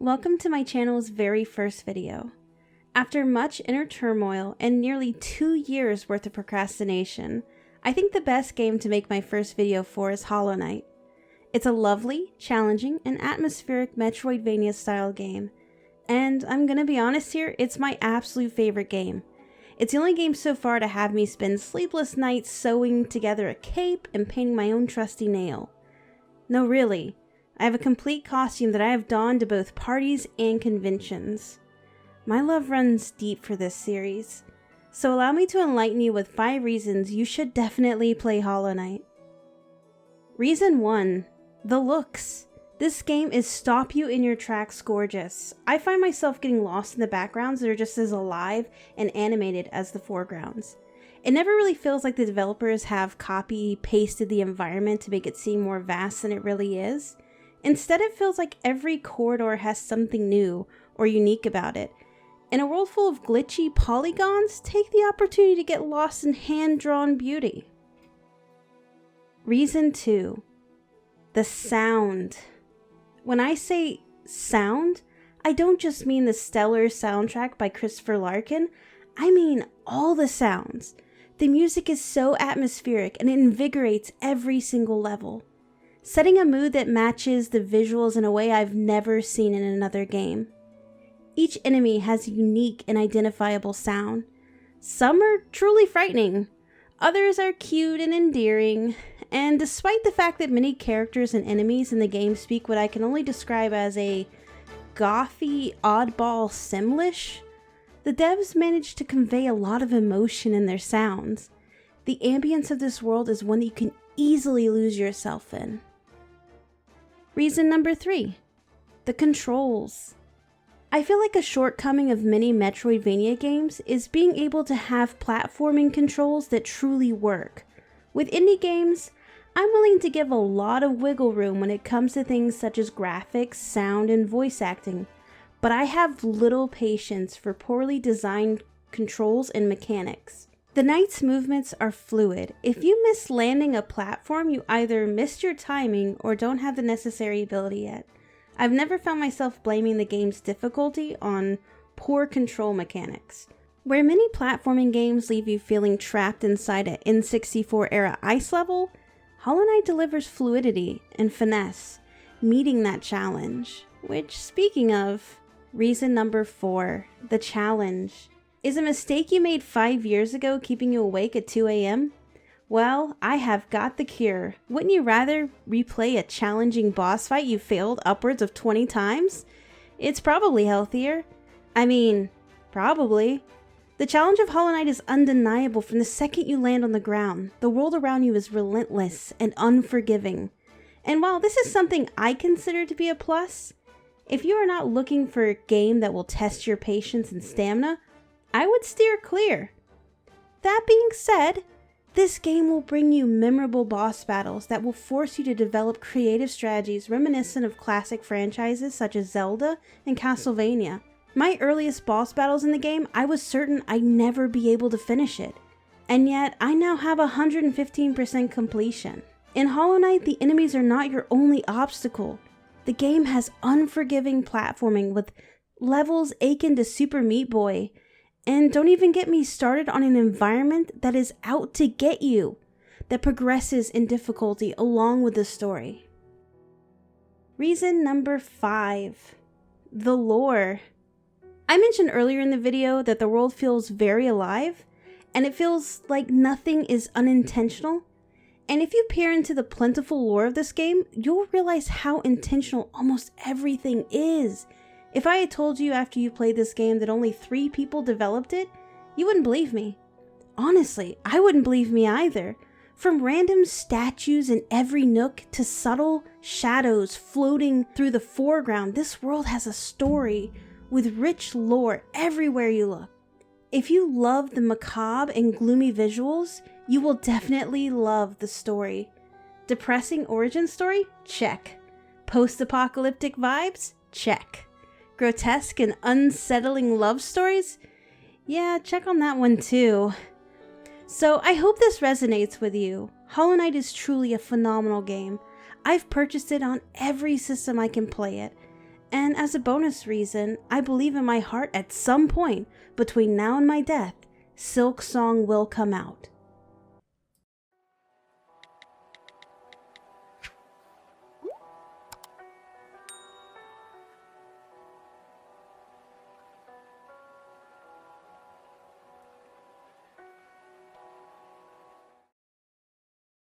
Welcome to my channel's very first video. After much inner turmoil and nearly 2 years worth of procrastination, I think the best game to make my first video for is Hollow Knight. It's a lovely, challenging, and atmospheric Metroidvania style game, and I'm gonna be honest here, it's my absolute favorite game. It's the only game so far to have me spend sleepless nights sewing together a cape and painting my own trusty nail. No, really. I have a complete costume that I have donned to both parties and conventions. My love runs deep for this series, so allow me to enlighten you with 5 reasons you should definitely play Hollow Knight. Reason 1. The looks. This game is stop you in your tracks gorgeous. I find myself getting lost in the backgrounds that are just as alive and animated as the foregrounds. It never really feels like the developers have copy-pasted the environment to make it seem more vast than it really is. Instead, it feels like every corridor has something new or unique about it. In a world full of glitchy polygons, take the opportunity to get lost in hand-drawn beauty. Reason 2. The sound. When I say sound, I don't just mean the stellar soundtrack by Christopher Larkin, I mean all the sounds. The music is so atmospheric and it invigorates every single level, setting a mood that matches the visuals in a way I've never seen in another game. Each enemy has a unique and identifiable sound. Some are truly frightening, others are cute and endearing, and despite the fact that many characters and enemies in the game speak what I can only describe as a gothy, oddball Simlish, the devs managed to convey a lot of emotion in their sounds. The ambience of this world is one that you can easily lose yourself in. Reason number 3. The controls. I feel like a shortcoming of many Metroidvania games is being able to have platforming controls that truly work. With indie games, I'm willing to give a lot of wiggle room when it comes to things such as graphics, sound, and voice acting, but I have little patience for poorly designed controls and mechanics. The knight's movements are fluid. If you miss landing a platform, you either missed your timing or don't have the necessary ability yet. I've never found myself blaming the game's difficulty on poor control mechanics. Where many platforming games leave you feeling trapped inside an N64 era ice level, Hollow Knight delivers fluidity and finesse, meeting that challenge. Which, speaking of, reason number 4, the challenge. Is a mistake you made 5 years ago keeping you awake at 2 a.m.? Well, I have got the cure. Wouldn't you rather replay a challenging boss fight you failed upwards of 20 times? It's probably healthier. I mean, probably. The challenge of Hollow Knight is undeniable from the second you land on the ground. The world around you is relentless and unforgiving. And while this is something I consider to be a plus, if you are not looking for a game that will test your patience and stamina, I would steer clear. That being said, this game will bring you memorable boss battles that will force you to develop creative strategies reminiscent of classic franchises such as Zelda and Castlevania. My earliest boss battles in the game, I was certain I'd never be able to finish it, and yet I now have 115% completion. In Hollow Knight, the enemies are not your only obstacle. The game has unforgiving platforming with levels akin to Super Meat Boy. And don't even get me started on an environment that is out to get you, that progresses in difficulty along with the story. Reason number 5. The lore. I mentioned earlier in the video that the world feels very alive, and it feels like nothing is unintentional. And if you peer into the plentiful lore of this game, you'll realize how intentional almost everything is. If I had told you after you played this game that only 3 people developed it, you wouldn't believe me. Honestly, I wouldn't believe me either. From random statues in every nook to subtle shadows floating through the foreground, this world has a story with rich lore everywhere you look. If you love the macabre and gloomy visuals, you will definitely love the story. Depressing origin story? Check. Post-apocalyptic vibes? Check. Grotesque and unsettling love stories? Yeah, check on that one too. So I hope this resonates with you. Hollow Knight is truly a phenomenal game. I've purchased it on every system I can play it, And as a bonus reason, I believe in my heart at some point between now and my death, Silk Song will come out.